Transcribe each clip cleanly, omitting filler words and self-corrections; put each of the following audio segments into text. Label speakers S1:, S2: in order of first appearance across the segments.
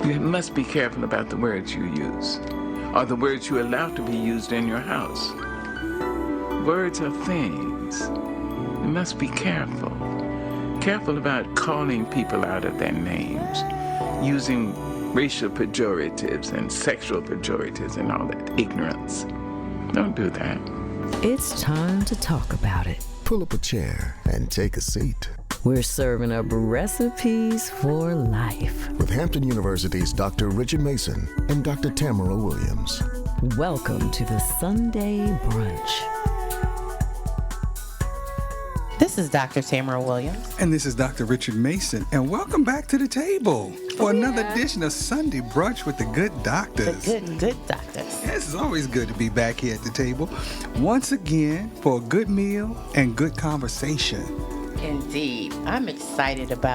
S1: You must be careful about the words you use, or the words you allow to be used in your house. Words are things. You must be careful. Careful about calling people out of their names, using racial pejoratives and sexual pejoratives and all that ignorance. Don't do that.
S2: It's time to talk about it.
S3: Pull up a chair and take a seat.
S2: We're serving up recipes for life.
S3: With Hampton University's Dr. Richard Mason and Dr. Tamara Williams.
S2: Welcome to the Sunday Brunch.
S4: This is Dr. Tamara Williams.
S5: And this is Dr. Richard Mason. And welcome back to the table for another edition of Sunday Brunch with the Good Doctors.
S4: The good doctors.
S5: Yes, it's always good to be back here at the table once again for a good meal and good conversation.
S4: Indeed. I'm excited every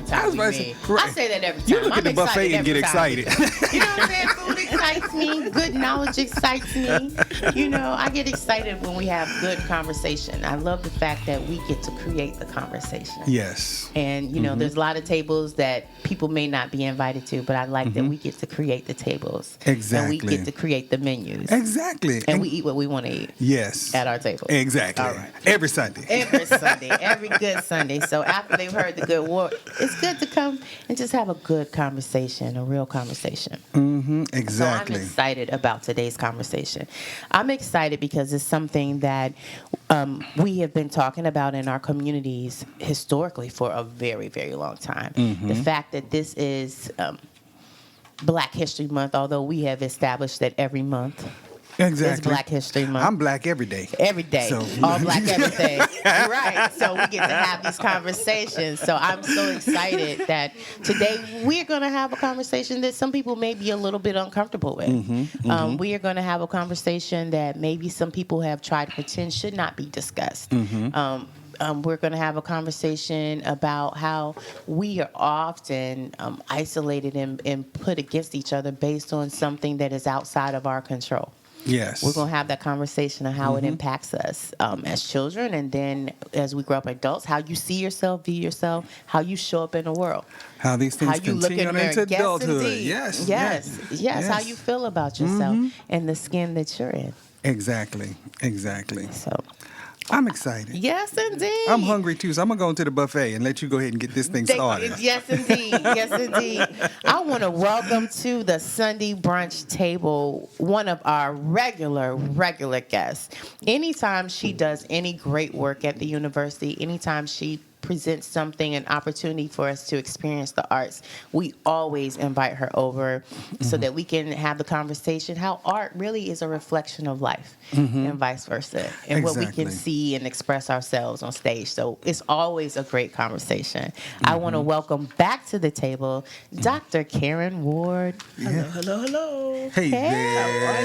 S4: time we meet.
S5: Right.
S4: I say that every time.
S5: You look at the buffet and get excited.
S4: You know what I'm saying? Food excites me. Good knowledge excites me. You know, I get excited when we have good conversation. I love the fact that we get to create the conversation.
S5: Yes.
S4: And, you know, there's a lot of tables that people may not be invited to, but I like that we get to create the tables.
S5: Exactly.
S4: And we get to create the menus.
S5: Exactly.
S4: And we eat what we want to eat.
S5: Yes.
S4: At our table.
S5: Exactly.
S4: All right.
S5: Every Sunday.
S4: Every good Sunday. So after they've heard the good word, it's good to come and just have a good conversation, a real conversation.
S5: Exactly.
S4: So I'm excited about today's conversation. I'm excited because it's something that we have been talking about in our communities historically for a very, very long time. The fact that this is Black History Month, although we have established that every month
S5: Exactly.
S4: is Black History Month.
S5: I'm black every day.
S4: Every day.
S5: So.
S4: All black everything. Right. So we get to have these conversations. So I'm so excited that today we're going to have a conversation that some people may be a little bit uncomfortable with. We are going to have a conversation that maybe some people have tried to pretend should not be discussed. We're going to have a conversation about how we are often isolated and put against each other based on something that is outside of our control.
S5: Yes.
S4: We're going to have that conversation of how it impacts us as children, and then as we grow up adults, how you see yourself, view yourself, how you show up in the world.
S5: How these things continue on into adulthood.
S4: Yes, how you feel about yourself and the skin that you're in.
S5: Exactly.
S4: So
S5: I'm excited.
S4: yes, indeed.
S5: I'm hungry too, so I'm going to go into the buffet and let you go ahead and get this thing started.
S4: Yes, indeed. I want to welcome to the Sunday Brunch table one of our regular guests. Anytime she does any great work at the university, anytime she presents something, an opportunity for us to experience the arts, we always invite her over so that we can have the conversation how art really is a reflection of life and vice versa, and what we can see and express ourselves on stage. So it's always a great conversation. I want to welcome back to the table Dr. Karen Ward.
S6: Hello.
S5: Hey there.
S6: How are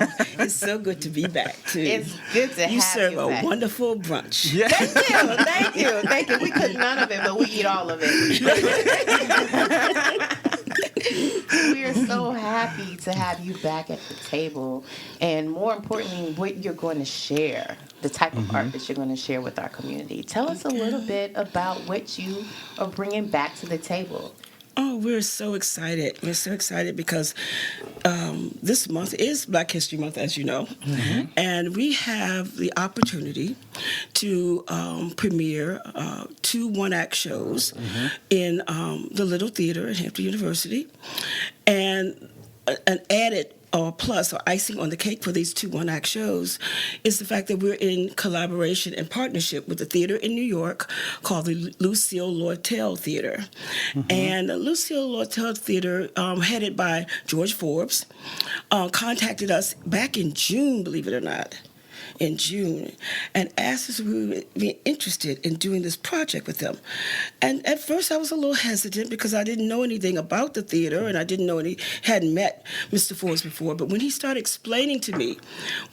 S6: you? It's so good to be back, too.
S4: It's good to have you
S6: serve
S4: you
S6: a
S4: back.
S6: Wonderful brunch.
S5: Yeah.
S4: Thank you. We cook none of it, but we eat all of it. We are so happy to have you back at the table, and more importantly, what you're going to share, the type of art that you're going to share with our community. Tell us a little bit about what you are bringing back to the table.
S6: Oh, we're so excited. We're so excited because this month is Black History Month, as you know. And we have the opportunity to premiere two one-act shows in the Little Theater at Hampton University. And an added or plus or icing on the cake for these two one-act shows is the fact that we're in collaboration and partnership with a theater in New York called the Lucille Lortel Theater. And the Lucille Lortel Theater, headed by George Forbes, contacted us back in June, believe it or not, in June, and asked us if we would be interested in doing this project with them. And at first I was a little hesitant because I didn't know anything about the theater, and I didn't know hadn't met Mr. Forbes before. But when he started explaining to me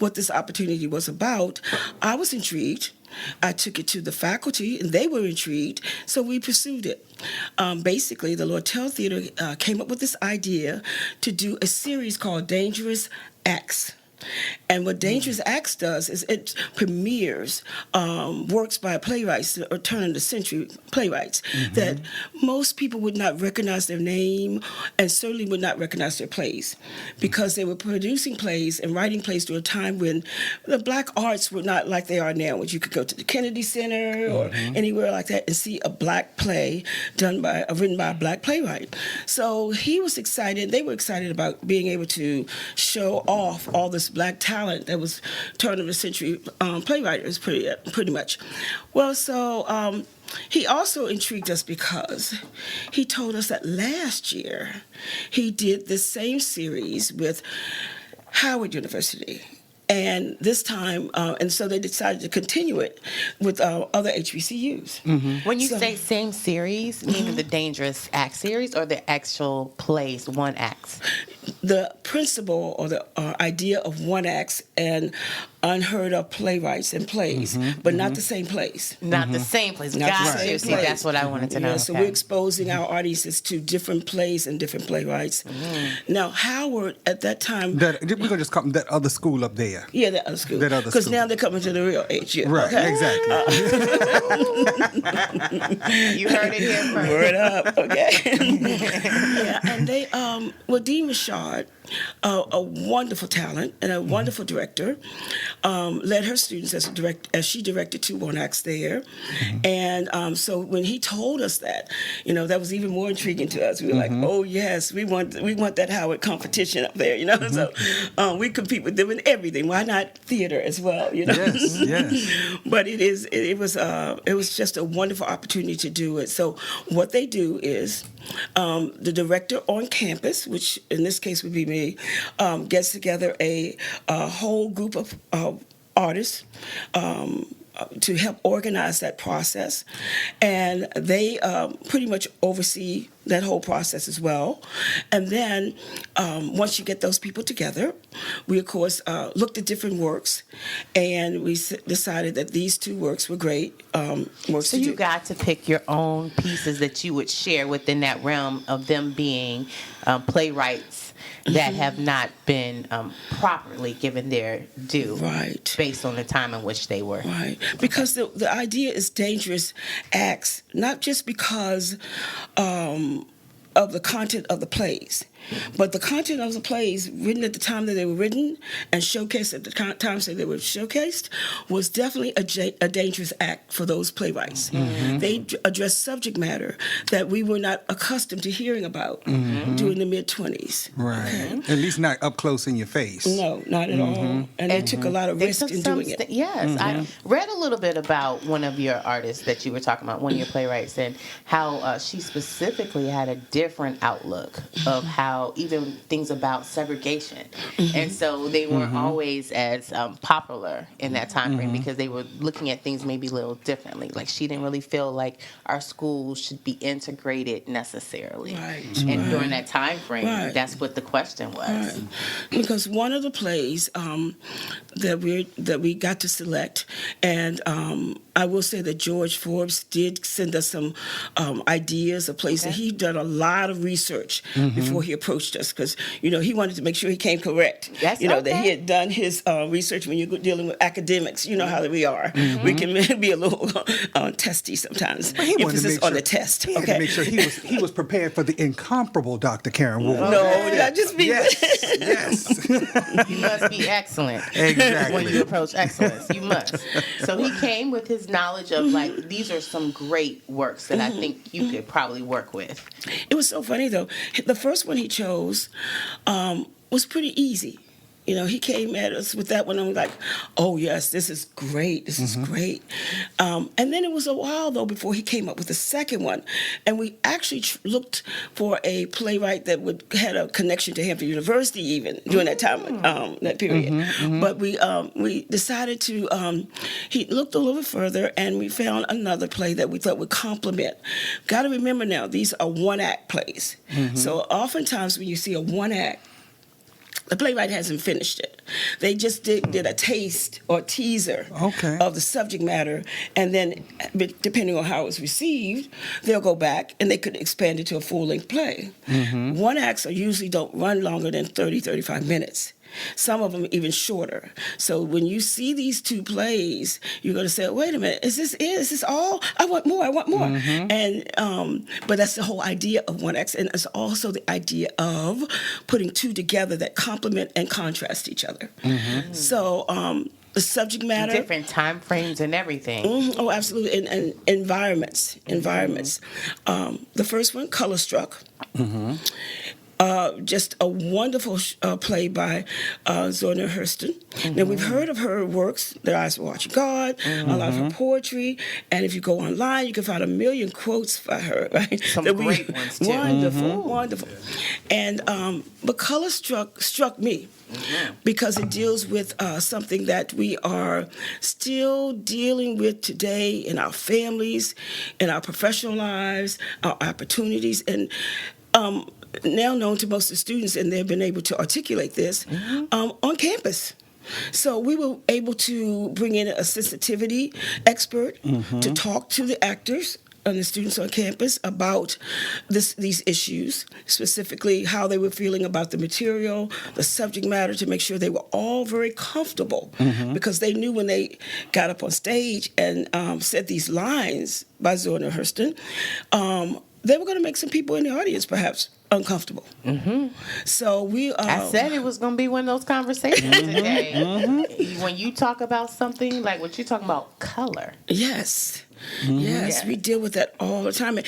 S6: what this opportunity was about, I was intrigued. I took it to the faculty, and they were intrigued, so we pursued it. Basically, the Lortel Theater came up with this idea to do a series called Dangerous Acts. And what Dangerous Acts does is it premieres works by playwrights or turn-of-the-century playwrights that most people would not recognize their name and certainly would not recognize their plays because they were producing plays and writing plays during a time when the black arts were not like they are now, which you could go to the Kennedy Center or anywhere like that and see a black play written by a black playwright. So he was excited. They were excited about being able to show off all this black talent that was turn-of-the-century playwriters, pretty much. Well, so he also intrigued us because he told us that last year he did the same series with Howard University. And this time, and so they decided to continue it with other HBCUs.
S4: When you say same series, meaning the Dangerous Act series or the actual plays, one act?
S6: The principle or the idea of one acts and unheard of playwrights and plays, but not the same plays.
S4: Not the same place.
S6: Not the
S4: Got
S6: same
S4: you. See,
S6: place.
S4: that's what I wanted to know.
S6: Yeah, so we're exposing our audiences to different plays and different playwrights. Now, Howard, at that time...
S5: We're going to just call them that other school up there.
S6: Yeah, that other school.
S5: That other
S6: Because
S5: school.
S6: now they're coming to the real age. Yeah,
S5: Right,
S6: okay?
S5: exactly.
S4: You heard it here first.
S6: Word up, okay? Yeah, and they, Dean Richard, a wonderful talent and a wonderful director, led her students as she directed 2 one acts there. And so when he told us that, that was even more intriguing to us. We were like, oh yes, we want that Howard competition up there, So we compete with them in everything. Why not theater as well,
S5: Yes, yes.
S6: But it was just a wonderful opportunity to do it. So what they do is the director on campus, which in this case would be me, gets together a whole group of artists to help organize that process, and they pretty much oversee that whole process as well. And then once you get those people together, we of course looked at different works, and we decided that these 2 works were great works.
S4: So you got to pick your own pieces that you would share within that realm of them being playwrights that have not been properly given their due,
S6: Right.
S4: based on the time in which they were.
S6: Right, because the idea is Dangerous Acts, not just because of the content of the plays, but the content of the plays written at the time that they were written and showcased at the times that they were showcased was definitely a dangerous act for those playwrights. They addressed subject matter that we were not accustomed to hearing about during the mid-20s.
S5: Right.
S6: Okay?
S5: At least not up close in your face.
S6: No, not at all. And they took a lot of
S4: They
S6: risk
S4: took
S6: in
S4: some
S6: doing it.
S4: Yes, I read a little bit about one of your artists that you were talking about, one of your playwrights, and how she specifically had a different outlook of how even things about segregation, and so they weren't always as popular in that time frame because they were looking at things maybe a little differently. Like she didn't really feel like our schools should be integrated necessarily,
S6: Right.
S4: and during that time frame,
S6: Right.
S4: that's what the question was.
S6: Right. Because one of the plays that we got to select, and I will say that George Forbes did send us some ideas of plays that he'd done a lot of research before he approached us, because he wanted to make sure he came correct.
S4: That's
S6: that
S4: okay.
S6: he had done his research. When you're dealing with academics, you know how we are. We can be a little testy sometimes.
S5: But he wanted to
S6: Emphasis
S5: make
S6: on
S5: sure-
S6: the test.
S5: He had
S6: Okay.
S5: to make sure he was prepared for the incomparable Dr. Karen Ward.
S6: No, not just me.
S5: Yes.
S4: You must be excellent.
S5: Exactly.
S4: When you approach excellence, you must. So he came with his knowledge of like, these are some great works that I think you could probably work with.
S6: It was so funny though. The first one he chose was pretty easy. He came at us with that one, and we're like, oh, yes, this is great. This is great. And then it was a while, though, before he came up with the second one. And we actually looked for a playwright that had a connection to Hampton University even during that time, that period. But we decided to, he looked a little bit further, and we found another play that we thought would complement. Got to remember now, these are one-act plays. So oftentimes when you see a one-act, the playwright hasn't finished it. They just did a taste or teaser of the subject matter, and then, depending on how it was received, they'll go back and they could expand it to a full-length play. One acts usually don't run longer than 30, 35 minutes. some of them even shorter. So when you see these two plays, you're going to say, wait a minute, is this it? Is this all? I want more, I want more. And but that's the whole idea of one X, and it's also the idea of putting two together that complement and contrast each other. So the subject matter,
S4: different time frames and everything.
S6: Oh, absolutely, and environments. The first one, Color Struck. Just a wonderful play by Zora Hurston. Now, we've heard of her works, The Eyes Will Watch God, a lot of her poetry, and if you go online, you can find a million quotes by her, right?
S4: Some great ones, too.
S6: Wonderful. And, but Color struck me. Because it deals with something that we are still dealing with today in our families, in our professional lives, our opportunities, and now known to most of the students, and they've been able to articulate this on campus. So we were able to bring in a sensitivity expert to talk to the actors and the students on campus about these issues, specifically how they were feeling about the material, the subject matter, to make sure they were all very comfortable, because they knew when they got up on stage and said these lines by Zora Hurston, they were going to make some people in the audience perhaps uncomfortable. So we
S4: I said it was going to be one of those conversations today. When you talk about something like what you're talking about, color.
S6: Yes, we deal with that all the time.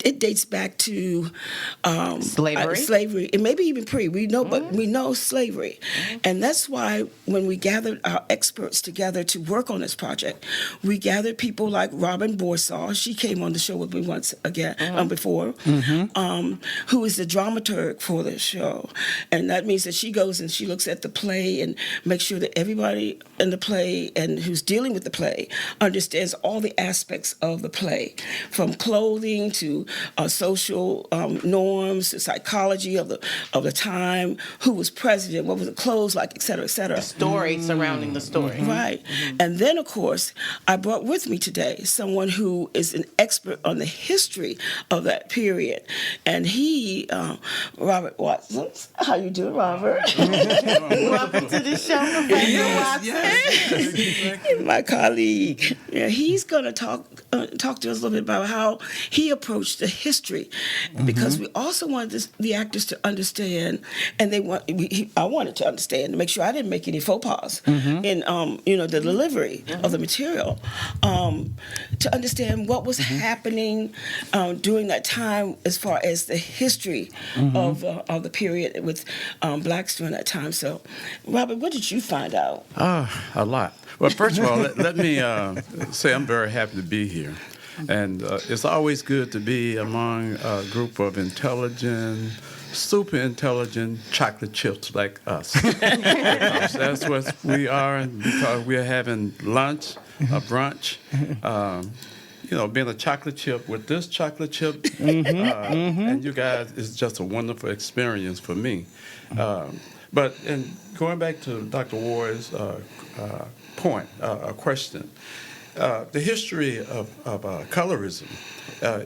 S6: It dates back to
S4: Slavery.
S6: and maybe even pre. We know, but we know slavery, and that's why when we gathered our experts together to work on this project, we gathered people like Robin Borsaw. She came on the show with me once again before, who is the dramaturg for the show, and that means that she goes and she looks at the play and makes sure that everybody in the play and who's dealing with the play understands all the aspects of the play, from clothing to social norms, the psychology of the time, who was president, what was the clothes like, et cetera, et cetera.
S4: The story surrounding the story.
S6: Right. And then, of course, I brought with me today someone who is an expert on the history of that period. And he, Robert Watson. How you doing, Robert?
S4: Welcome to the show, Professor Watson.
S6: My colleague. Yeah, he's going to talk to us a little bit about how he approached the history, because we also wanted the actors to understand, and I wanted to understand to make sure I didn't make any faux pas in the delivery of the material, to understand what was happening during that time as far as the history of the period with blacks during that time. So, Robert, what did you find out?
S7: A lot. Well, first of all, let me say I'm very happy to be here. And it's always good to be among a group of intelligent, super intelligent chocolate chips like us. Because that's what we are, and because we're having lunch, a brunch. Being a chocolate chip with this chocolate chip, and you guys, is just a wonderful experience for me. But going back to Dr. Ward's question, the history of colorism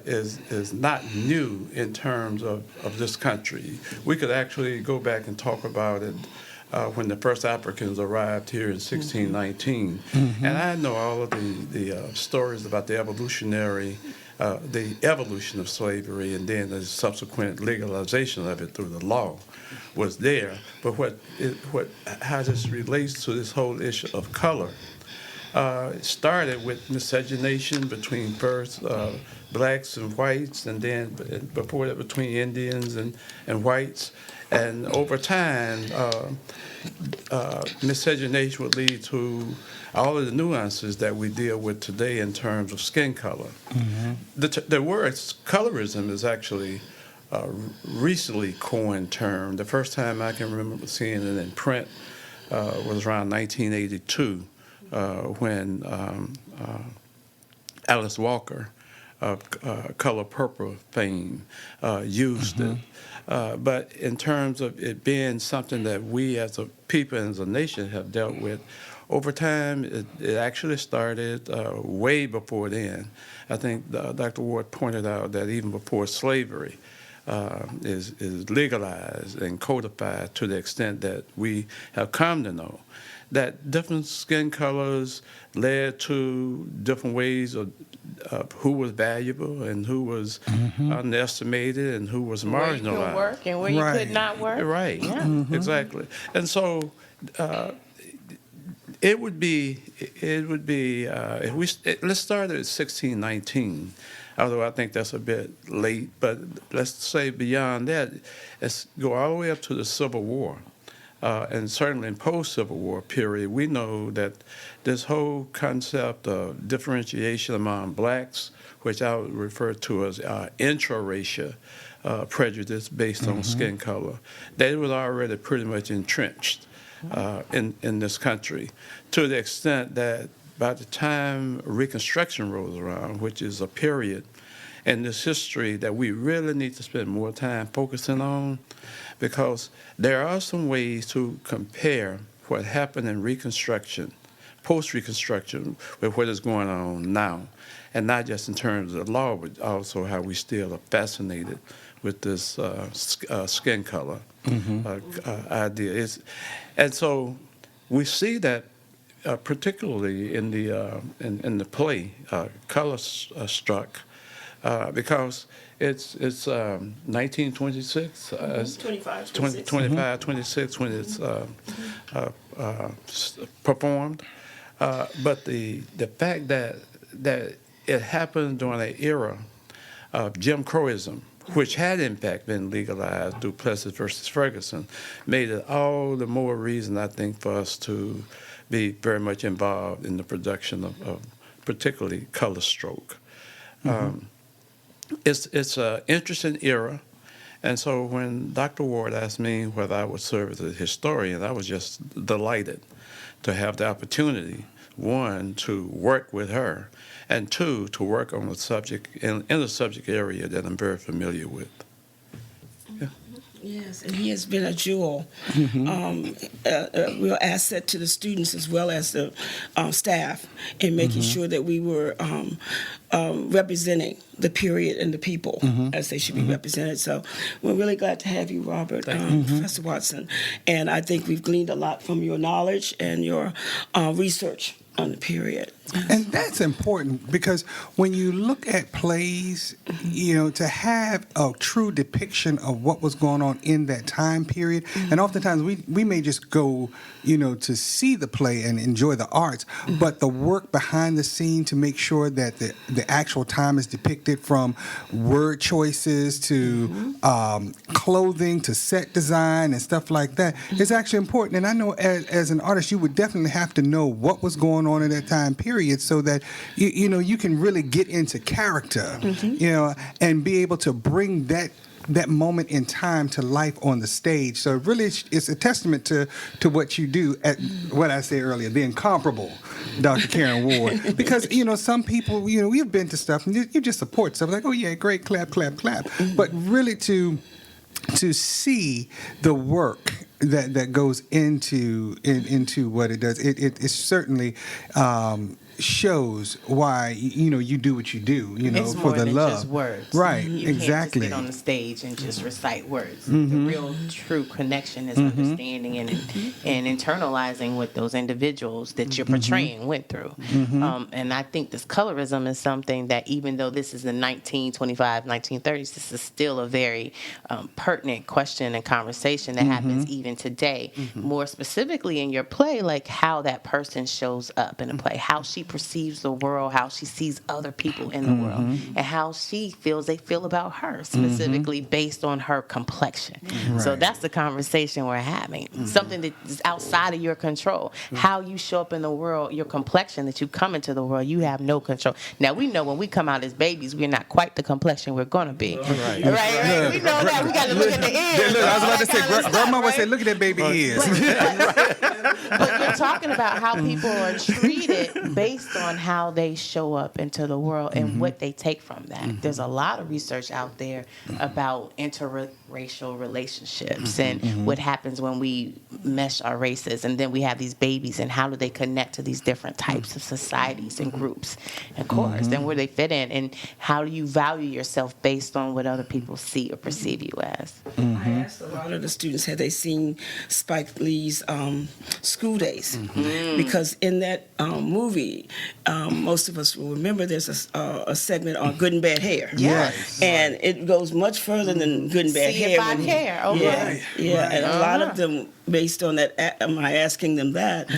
S7: is not new in terms of this country. We could actually go back and talk about it when the first Africans arrived here in 1619. And I know all of the stories about the evolution of slavery, and then the subsequent legalization of it through the law was there. But how this relates to this whole issue of color, it started with miscegenation between first blacks and whites, and then before that between Indians and whites. And over time, miscegenation would lead to all of the nuances that we deal with today in terms of skin color. The word colorism is actually a recently coined term. The first time I can remember seeing it in print was around 1982. When Alice Walker of Color Purple fame used it. But in terms of it being something that we as a people and as a nation have dealt with, over time it actually started way before then. I think Dr. Ward pointed out that even before slavery, is legalized and codified to the extent that we have come to know that different skin colors led to different ways of who was valuable and who was underestimated and who was
S4: Where you
S7: marginalized.
S4: could work and where you could not work.
S7: Right,
S4: Yeah.
S7: exactly. And so it would be if let's start at 1619. Although I think that's a bit late, but let's say beyond that, let's go all the way up to the Civil War. And certainly in post-Civil War period, we know that this whole concept of differentiation among blacks, which I would refer to as intra-racial prejudice based on skin color, that it was already pretty much entrenched in this country, to the extent that by the time Reconstruction rolls around, which is a period in this history that we really need to spend more time focusing on, because there are some ways to compare what happened in Reconstruction, post-Reconstruction, with what is going on now, and not just in terms of the law, but also how we still are fascinated with this skin color idea. And so we see that particularly in the play, Color Struck, because it's 1926,
S6: 25,
S7: 26 when it's performed. But the fact that it happened during an era of Jim Crowism, which had in fact been legalized through Plessy versus Ferguson, made it all the more reason, I think, for us to be very much involved in the production of particularly Color Stroke. It's an interesting era, and so when Dr. Ward asked me whether I would serve as a historian, I was just delighted to have the opportunity, one, to work with her, and two, to work on a subject in a subject area that I'm very familiar with.
S6: Yes, and he has been a jewel, a real asset to the students as well as the staff in making sure that we were representing the period and the people as they should be represented. So we're really glad to have you, Robert, Professor Watson. And I think we've gleaned a lot from your knowledge and your research on the period.
S5: And that's important because when you look at plays, to have a true depiction of what was going on in that time period, and oftentimes we may just go, to see the play and enjoy the arts, but the work behind the scene to make sure that the actual time is depicted, from word choices to clothing to set design and stuff like that, is actually important. And I know as an artist, you would definitely have to know what was going on in that time period so that you can really get into character, and be able to bring that moment in time to life on the stage. So really it's a testament to what you do, at what I said earlier, the incomparable Dr. Karen Ward. Because, some people, we've been to stuff and you just support stuff like, oh yeah, great, clap, clap, clap. But really to see the work that goes into what it does, it certainly shows why you do what you do,
S4: it's
S5: for
S4: more
S5: the
S4: than
S5: love.
S4: Just words.
S5: Right,
S4: You
S5: exactly.
S4: can't just get on the stage and just recite words. The real true connection is understanding and internalizing what those individuals that you're portraying went through. And I think this colorism is something that, even though this is the 1925, 1930s, this is still a very pertinent question and conversation that happens even today. More specifically in your play, like how that person shows up in a play, how she perceives the world, how she sees other people in the world, and how she feels they feel about her, specifically based on her complexion. So that's the conversation we're having. Something that is outside of your control. How you show up in the world, your complexion that you come into the world, you have no control. Now, we know when we come out as babies, we're not quite the complexion we're going to be. Right. We know that. We got to look at the ears.
S5: Look, I was about to say, Grandma would say, look at that baby ears.
S4: But you're talking about how people are treated based on how they show up into the world and what they take from that. There's a lot of research out there about interracial relationships and what happens when we mesh our races, and then we have these babies, and how do they connect to these different types of societies and groups and course, and where they fit in, and how do you value yourself based on what other people see or perceive you as.
S6: I asked a lot of the students had they seen Spike Lee's School Days, because in that movie, most of us will remember there's a segment on good and bad hair.
S5: Yes.
S6: And it goes much further than good and bad
S4: See
S6: hair.
S4: if I care. Okay.
S6: Yeah, and a lot of them, based on that, my asking them that,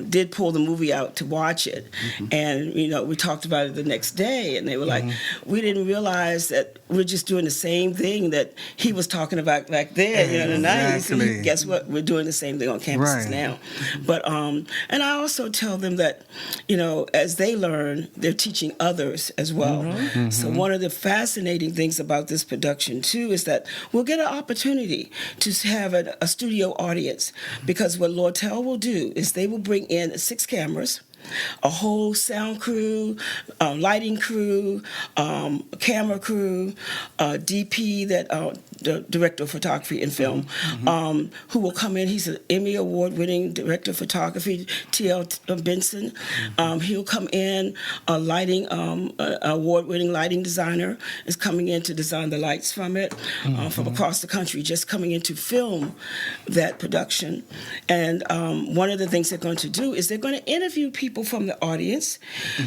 S6: did pull the movie out to watch it. And, we talked about it the next day, and they were like, we didn't realize that we're just doing the same thing that he was talking about back then, in the 90s.
S5: Exactly.
S6: And guess what? We're doing the same thing on campuses
S5: Right.
S6: now. But, and I also tell them that, as they learn, they're teaching others as well. So one of the fascinating things about this production, too, is that we'll get an opportunity to have a studio audience, because what Lortel will do is they will bring in 6 cameras, a whole sound crew, lighting crew, camera crew, DP, the director of photography and film, who will come in. He's an Emmy Award-winning director of photography, T.L. Benson. He'll come in. A lighting award-winning lighting designer is coming in to design the lights from it, from across the country, just coming in to film that production. And one of the things they're going to do is they're going to interview people from the audience.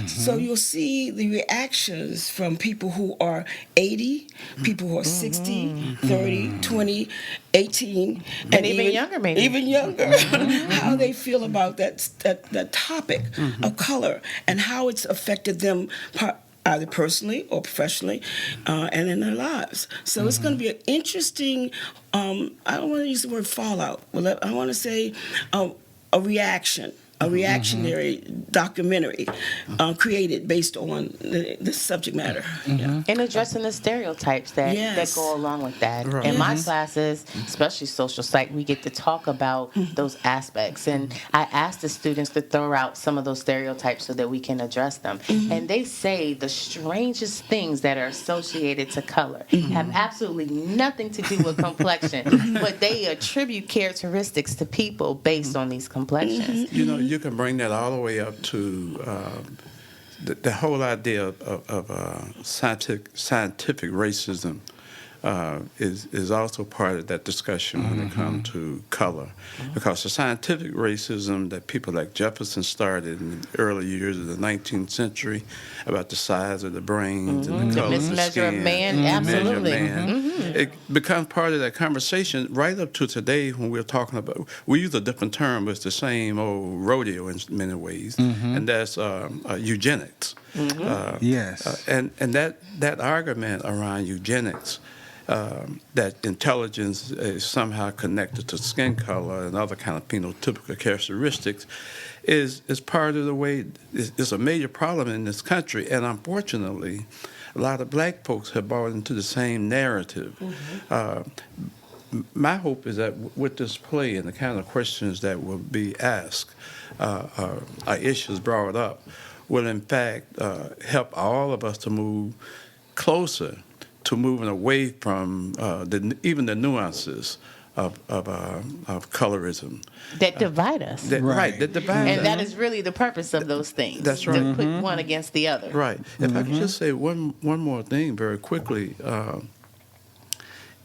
S6: So you'll see the reactions from people who are 80, people who are 60, 30, 20, 18,
S4: And even younger, maybe.
S6: Even younger. How they feel about that topic of color and how it's affected them either personally or professionally, and in their lives. So it's going to be an interesting, I don't want to use the word fallout, but I want to say a reaction. A reactionary documentary created based on the subject matter. Yeah.
S4: And addressing the stereotypes that go along with that.
S7: Right.
S4: In my classes, especially social psych, we get to talk about those aspects. And I ask the students to throw out some of those stereotypes so that we can address them. And they say the strangest things that are associated to color have absolutely nothing to do with complexion, but they attribute characteristics to people based on these complexions.
S7: You can bring that all the way up to the whole idea of scientific racism is also part of that discussion when it comes to color, because the scientific racism that people like Jefferson started in the early years of the 19th century about the size of the brains and the color of the
S4: mismeasure
S7: skin,
S4: of man, absolutely.
S7: it becomes part of that conversation right up to today when we're talking about, we use a different term, but it's the same old rodeo in many ways, and that's eugenics.
S5: Yes.
S7: And that argument around eugenics, that intelligence is somehow connected to skin color and other kind of phenotypical characteristics, is part of the way. It's a major problem in this country, and unfortunately, a lot of black folks have bought into the same narrative. My hope is that with this play and the kind of questions that will be asked, issues brought up, will in fact help all of us to move closer to moving away from even the nuances of colorism.
S4: That divide us.
S7: Right, that divide us.
S4: And that is really the purpose of those things.
S7: That's right.
S4: To put one against the other.
S7: Right. If I could just say one more thing very quickly.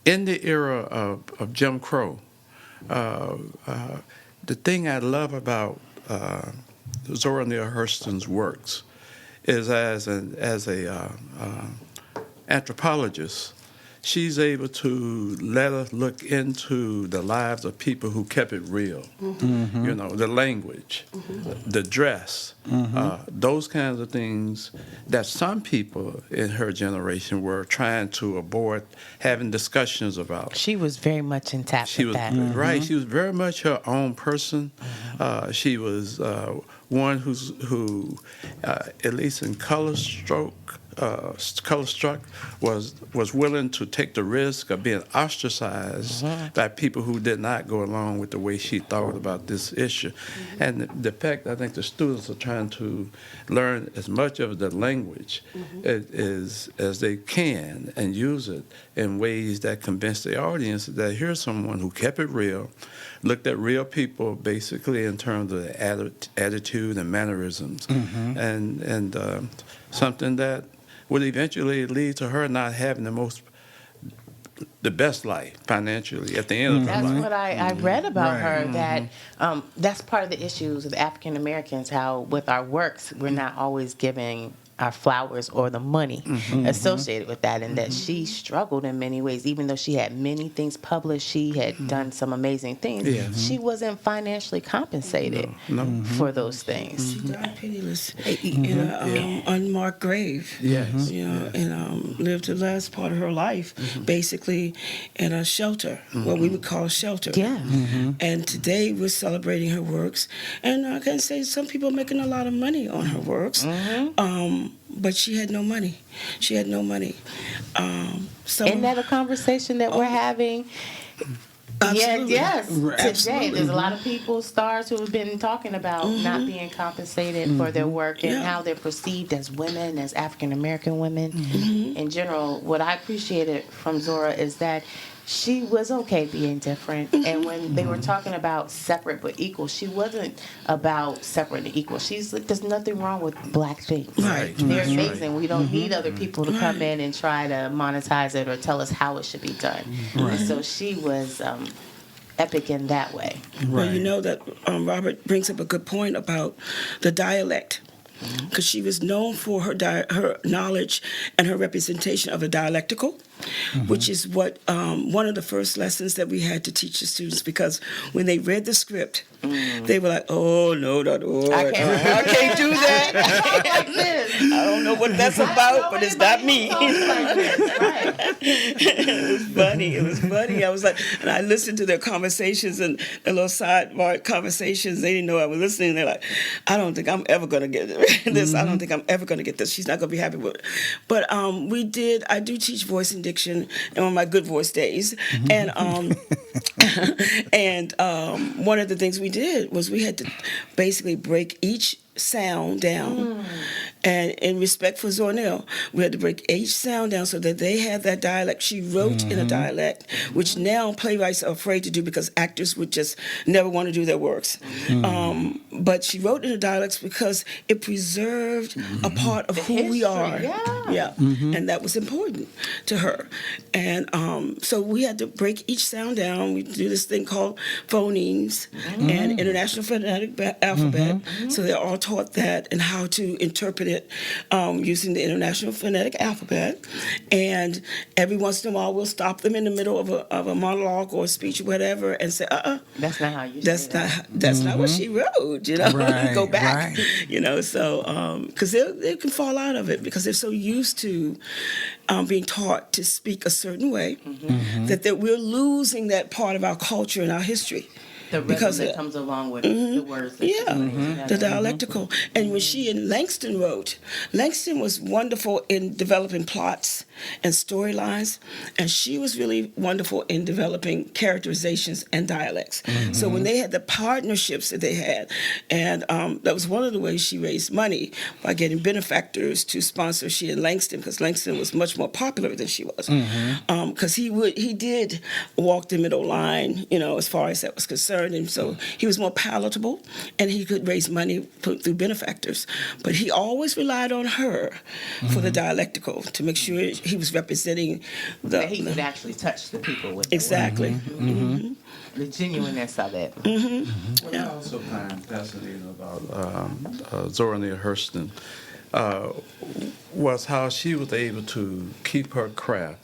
S7: In the era of Jim Crow, the thing I love about Zora Neale Hurston's works is as a anthropologist, she's able to let us look into the lives of people who kept it real. The language, the dress, those kinds of things that some people in her generation were trying to avoid having discussions about.
S4: She was very much in tap
S7: She
S4: with
S7: was
S4: that.
S7: right. She was very much her own person. She was one who, at least in color stroke, color struck was willing to take the risk of being ostracized by people who did not go along with the way she thought about this issue. And the fact I think the students are trying to learn as much of the language as they can and use it in ways that convince the audience that here's someone who kept it real, looked at real people basically in terms of the attitude and mannerisms, and something that would eventually lead to her not having the best life financially at the end of her
S4: That's
S7: life.
S4: what I read about
S5: Right.
S4: her, that that's part of the issues with African Americans, how with our works, we're not always giving our flowers or the money associated with that, and that she struggled in many ways. Even though she had many things published, she had done some amazing things, she wasn't financially compensated for those things.
S6: She died penniless in an unmarked grave.
S7: Yes.
S6: You know, and lived the last part of her life basically in a shelter, what we would call shelter.
S4: Yeah.
S6: And today we're celebrating her works, and I can say some people are making a lot of money on her works. But she had no money. She had no money.
S4: Isn't that a conversation that we're having?
S6: Absolutely.
S4: Yes. Today,
S6: Absolutely.
S4: there's a lot of people, stars, who have been talking about not being compensated for their work and how they're perceived as women, as African American women. In general, what I appreciated from Zora is that she was okay being different. And when they were talking about separate but equal, she wasn't about separate and equal. She's like, there's nothing wrong with black things.
S6: Right.
S4: They're amazing. We don't need other people to come in and try to monetize it or tell us how it should be done. And so she was epic in that way.
S6: Well, you know that Robert brings up a good point about the dialect, because she was known for her knowledge and her representation of the dialectical, which is what one of the first lessons that we had to teach the students, because when they read the script, they were like, "Oh no, no, no,
S4: I
S6: can't do that.
S4: Like this.
S6: I don't know what that's about, but it's not me." It was funny. It was funny. I was like, and I listened to their conversations and their little sidebar conversations. They didn't know I was listening. They're like, "I don't think I'm ever gonna get this. I don't think I'm ever gonna get this. She's not gonna be happy with it." But I do teach voice and diction on my good voice days, and one of the things we did was we had to basically break each sound down. And in respect for Zornell, we had to break each sound down so that they had that dialect. She wrote in a dialect, which now playwrights are afraid to do because actors would just never want to do their works. But she wrote in a dialect because it preserved a part of who we are.
S4: Yeah.
S6: And that was important to her. And so we had to break each sound down. We do this thing called phonemes and International Phonetic Alphabet. So they're all taught that and how to interpret it using the International Phonetic Alphabet. And every once in a while, we'll stop them in the middle of a monologue or a speech or whatever and say,
S4: That's not how you
S6: that's
S4: say
S6: not that's not what she wrote, you know.
S5: Right,
S6: Go back,
S5: right.
S6: you know. So because they can fall out of it because they're so used to being taught to speak a certain way that we're losing that part of our culture and our history.
S4: The rhythm that comes along with the words. That
S6: The dialectical. And when she and Langston wrote, Langston was wonderful in developing plots and storylines, and she was really wonderful in developing characterizations and dialects. So when they had the partnerships that they had, and that was one of the ways she raised money, by getting benefactors to sponsor she and Langston, because Langston was much more popular than she was. Because he did walk the middle line, you know, as far as that was concerned. And so he was more palatable, and he could raise money through benefactors. But he always relied on her for the dialectical to make sure he was representing
S4: that he could actually touch the people with
S6: exactly.
S4: the genuineness of it.
S7: What I also find fascinating about Zora Neale Hurston was how she was able to keep her craft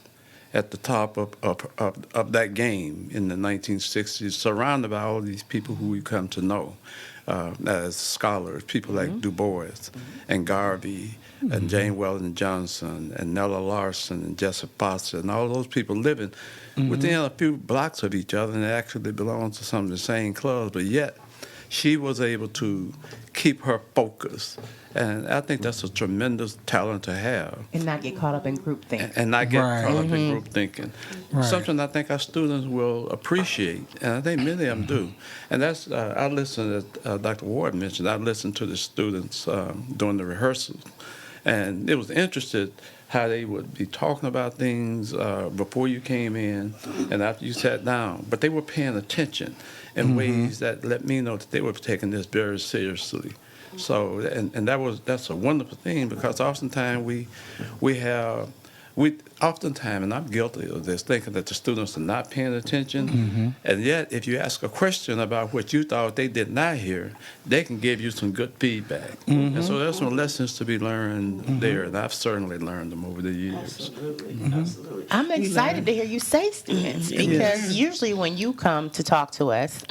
S7: at the top of that game in the 1960s, surrounded by all these people who we come to know as scholars, people like Du Bois and Garvey and Jane Weldon Johnson and Nella Larson and Jessup Foster and all those people living within a few blocks of each other, and they actually belong to some of the same clubs, but yet she was able to keep her focus. And I think that's a tremendous talent to have.
S4: And not get caught up in group thinking.
S7: And not get
S5: Right.
S7: caught up in group thinking.
S5: Right.
S7: Something I think our students will appreciate, and I think many of them do. And that's, I listened, as Dr. Ward mentioned, I listened to the students during the rehearsals. And it was interesting how they would be talking about things before you came in and after you sat down. But they were paying attention in ways that let me know that they were taking this very seriously. So, and that's a wonderful thing, because oftentimes we oftentimes, and I'm guilty of this, thinking that the students are not paying attention, and yet if you ask a question about what you thought they did not hear, they can give you some good feedback. And so there's some lessons to be learned there, and I've certainly learned them over the years.
S6: Absolutely.
S4: I'm excited to hear you say students, because usually when you come to talk to us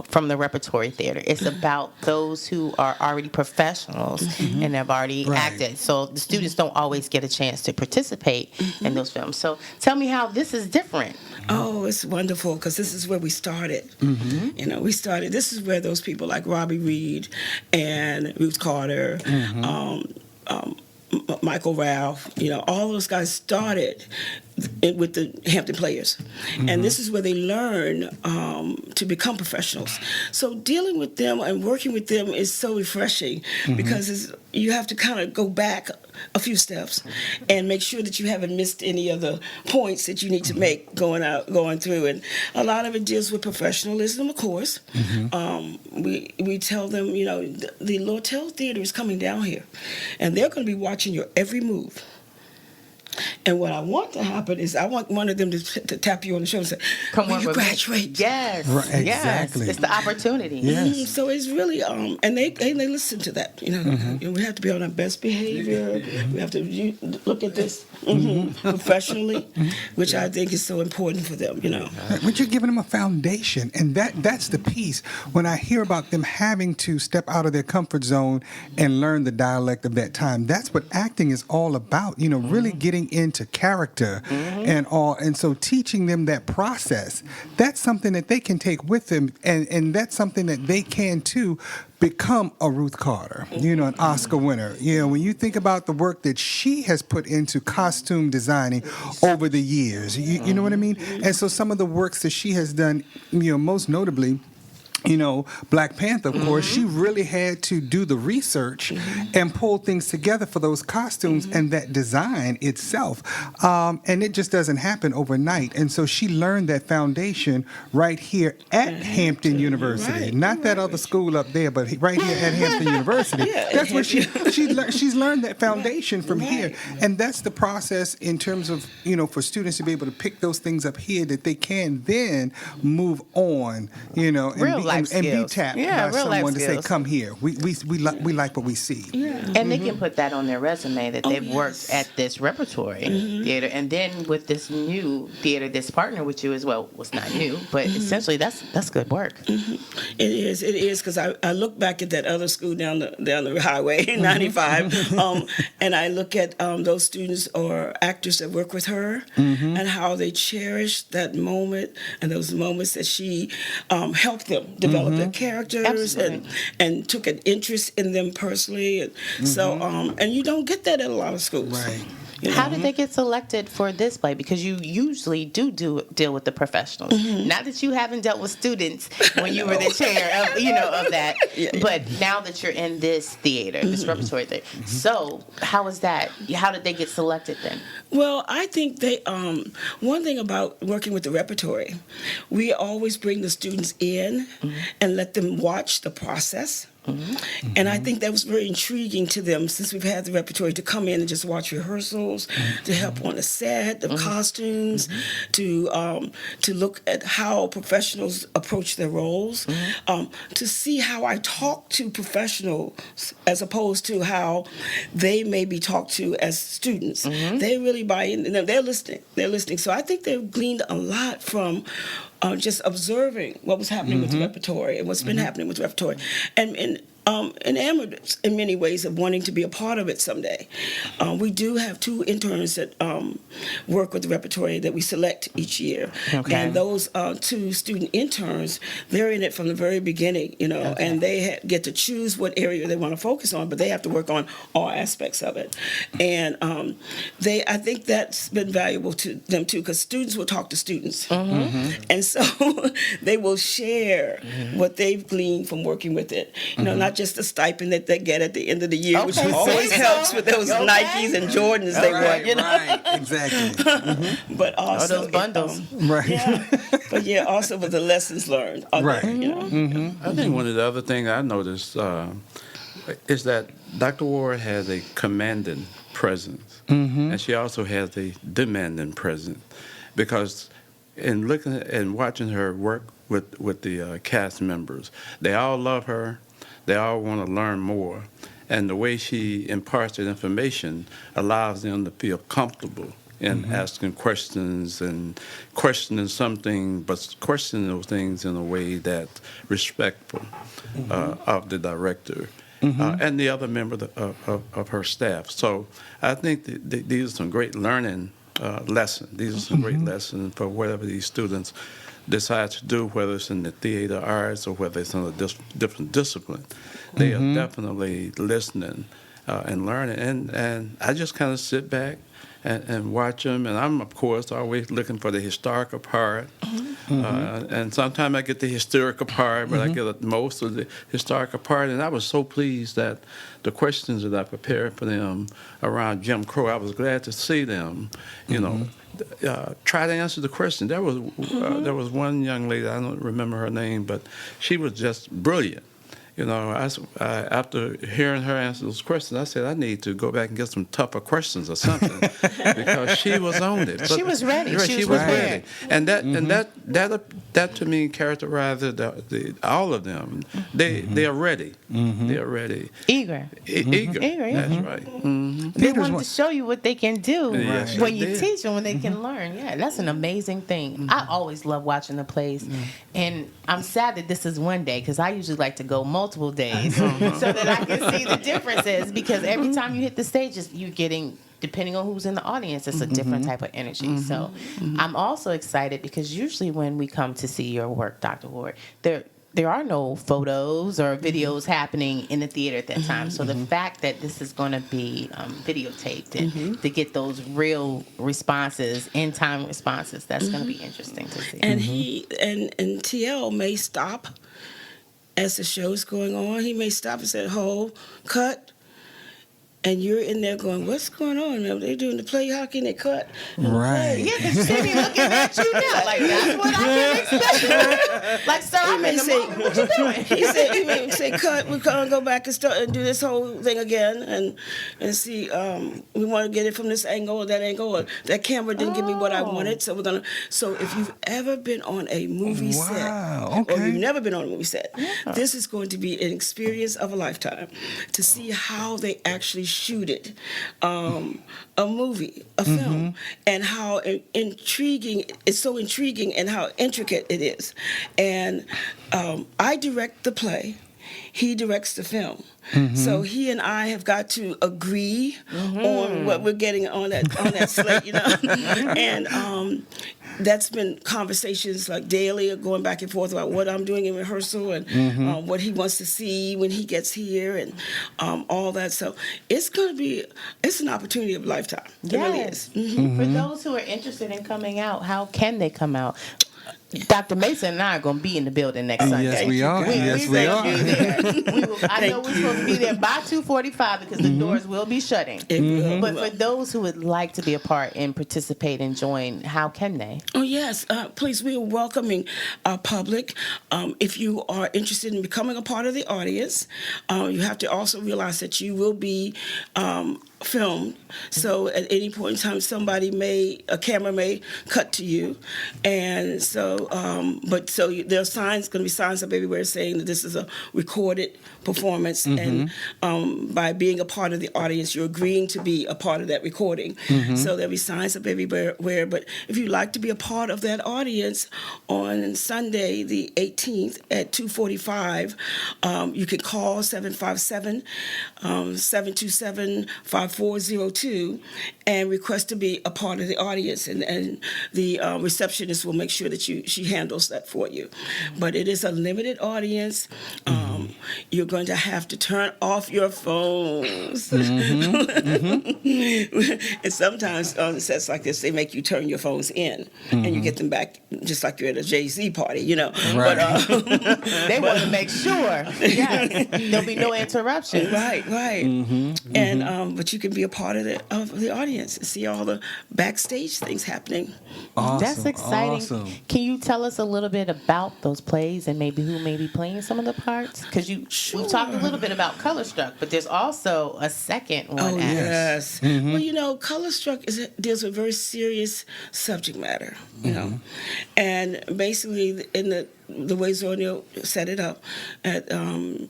S4: from the repertory theater, it's about those who are already professionals and have already acted. So the students don't always get a chance to participate in those films. So tell me how this is different.
S6: Oh, it's wonderful, because this is where we started. You know, this is where those people like Robbie Reed and Ruth Carter, Michael Ralph, you know, all those guys started with the Hampton Players. And this is where they learn to become professionals. So dealing with them and working with them is so refreshing, because you have to kind of go back a few steps and make sure that you haven't missed any of the points that you need to make going through. And a lot of it deals with professionalism, of course. We tell them, you know, the Lortel Theater is coming down here, and they're going to be watching your every move. And what I want to happen is I want one of them to tap you on the shoulder and say,
S4: Come
S6: when
S4: on
S6: you
S4: with me.
S6: graduate.
S4: Yes.
S5: Right, exactly.
S4: Yes. It's the opportunity.
S5: Yes.
S6: So it's really, and they listen to that. You know, we have to be on our best behavior. We have to look at this professionally, which I think is so important for them. You know,
S5: But you're giving them a foundation, and that's the piece. When I hear about them having to step out of their comfort zone and learn the dialect of that time, that's what acting is all about. You know, really getting into character and all, and so teaching them that process. That's something that they can take with them, and that's something that they can too become a Ruth Carter, you know, an Oscar winner. You know, when you think about the work that she has put into costume designing over the years, you know what I mean? And so some of the works that she has done, you know, most notably, you know, Black Panther, of course, she really had to do the research and pull things together for those costumes and that design itself. And it just doesn't happen overnight. And so she learned that foundation right here at Hampton University. Not that other school up there, but right here at Hampton University. That's where she's learned that foundation from here. And that's the process in terms of, you know, for students to be able to pick those things up here that they can then move on, you know, and be tapped by someone to say, come here. We like what we see.
S4: And they can put that on their resume that they've worked at this repertory theater. And then with this new theater that's partnered with you as well, it's not new, but essentially that's good work.
S6: It is, because I look back at that other school down the highway, 95, and I look at those students or actors that work with her and how they cherish that moment and those moments that she helped them develop their characters and took an interest in them personally. And so, and you don't get that at a lot of schools.
S5: Right.
S6: You know?
S4: How did they get selected for this play? Because you usually do deal with the professionals. Not that you haven't dealt with students when you were the chair of, you know, of that, but now that you're in this theater, this repertory theater. So how is that? How did they get selected then?
S6: Well, I think they, one thing about working with the repertory, we always bring the students in and let them watch the process. And I think that was very intriguing to them, since we've had the repertory, to come in and just watch rehearsals, to help on the set, the costumes, to look at how professionals approach their roles, to see how I talk to professionals as opposed to how they may be talked to as students. They really buy in. They're listening. They're listening. So I think they've gleaned a lot from just observing what was happening with the repertory and what's been happening with the repertory. And enamored in many ways of wanting to be a part of it someday. We do have 2 interns that work with the repertory that we select each year.
S4: Okay.
S6: And those 2 student interns, they're in it from the very beginning, and they get to choose what area they want to focus on, but they have to work on all aspects of it. And I think that's been valuable to them too, because students will talk to students. And so they will share what they've gleaned from working with it. Not just the stipend that they get at the end of the year, which
S4: Okay,
S6: always
S4: say
S6: helps
S4: so.
S6: with those
S4: Okay.
S6: Nikes and Jordans they want,
S5: Right, exactly.
S6: But also
S4: those bundles.
S5: Right.
S6: Yeah, also with the lessons learned.
S5: Right.
S7: I think one of the other things I noticed is that Dr. Ward has a commanding presence, and she also has a demanding presence, because in looking and watching her work with the cast members, they all love her, they all want to learn more, and the way she imparts that information allows them to feel comfortable in asking questions and questioning something, but questioning those things in a way that's respectful of the director and the other member of her staff. So I think that these are some great learning lessons. These are some great lessons for whatever these students decide to do, whether it's in the theater arts or whether it's in a different discipline. They are definitely listening and learning. And I just kind of sit back and watch them. And I'm, of course, always looking for the historical part. And sometimes I get the hysterical part, but I get most of the historical part. And I was so pleased that the questions that I prepared for them around Jim Crow, I was glad to see them, try to answer the question. There was one young lady, I don't remember her name, but she was just brilliant. After hearing her answer those questions, I said, I need to go back and get some tougher questions or something, because she was on it.
S4: She was ready.
S7: Right,
S4: She was
S7: ready. And that to me characterized all of them. They are ready. They are ready.
S4: Eager.
S7: Eager.
S4: yeah.
S7: That's right.
S4: They want to show you what they can do
S7: Yes,
S4: when
S7: they
S4: you
S7: did.
S4: teach them, when they can learn. Yeah, that's an amazing thing. I always love watching the plays, and I'm sad that this is one day, because I usually like to go multiple days so that I can see the differences, because every time you hit the stage, you're getting, depending on who's in the audience, it's a different type of energy. So I'm also excited because usually when we come to see your work, Dr. Ward, there are no photos or videos happening in the theater at that time. So the fact that this is going to be videotaped and to get those real responses, in-time responses, that's going to be interesting to see.
S6: And he and TL may stop as the show's going on. He may stop and say, "Hold, cut." And you're in there going, "What's going on? They're doing the play hockey and they cut."
S5: Right.
S4: Yeah, because you see me looking at you now. Like, that's what I can expect. Like, sir, I'm in the moment. What you doing?
S6: He may say, "Cut. We're gonna go back and start and do this whole thing again, and see. We want to get it from this angle or that angle. Or that camera didn't give me what I wanted, so we're gonna." So if you've ever been on a movie set, or
S5: okay.
S6: you've never been on a movie set, this is going to be an experience of a lifetime to see how they actually shoot it, a movie, a film, and how intriguing it's so intriguing and how intricate it is. And I direct the play. He directs the film. So he and I have got to agree on what we're getting on that slate, and that's been conversations like daily, going back and forth about what I'm doing in rehearsal and what he wants to see when he gets here and all that. So it's an opportunity of a lifetime. It really is.
S4: For those who are interested in coming out, how can they come out? Dr. Mason and I are going to be in the building next Sunday.
S5: Yes, we are. Yes, we are.
S4: Be there. I know we're supposed to be there by 2:45 because the doors will be shutting. But for those who would like to be a part and participate and join, how can they?
S6: Oh, yes. Please, we are welcoming our public. If you are interested in becoming a part of the audience, you have to also realize that you will be filmed. So at any point in time, a camera may cut to you. And so So, there are signs, going to be signs up everywhere saying that this is a recorded performance, and by being a part of the audience, you're agreeing to be a part of that recording. So there'll be signs up everywhere. But if you'd like to be a part of that audience on Sunday, the 18th at 2:45, you can call 757-727-5402 and request to be a part of the audience, and the receptionist will make sure that she handles that for you. But it is a limited audience. You're going to have to turn off your phones. And sometimes on sets like this, they make you turn your phones in, and you get them back just like you're at a Jay-Z party, you know.
S5: Right.
S6: But,
S4: They want to make sure, yes, there'll be no interruptions.
S6: Right. And but you can be a part of the audience and see all the backstage things happening.
S5: Awesome,
S4: That's exciting.
S5: awesome.
S4: Can you tell us a little bit about those plays and maybe who may be playing some of the parts? Because we talked a little bit about Colorstruck, but there's also a second one.
S6: Oh,
S4: actually.
S6: yes. Well, you know, Colorstruck deals with very serious subject matter, you know. And basically, in the way Zornio set it up, the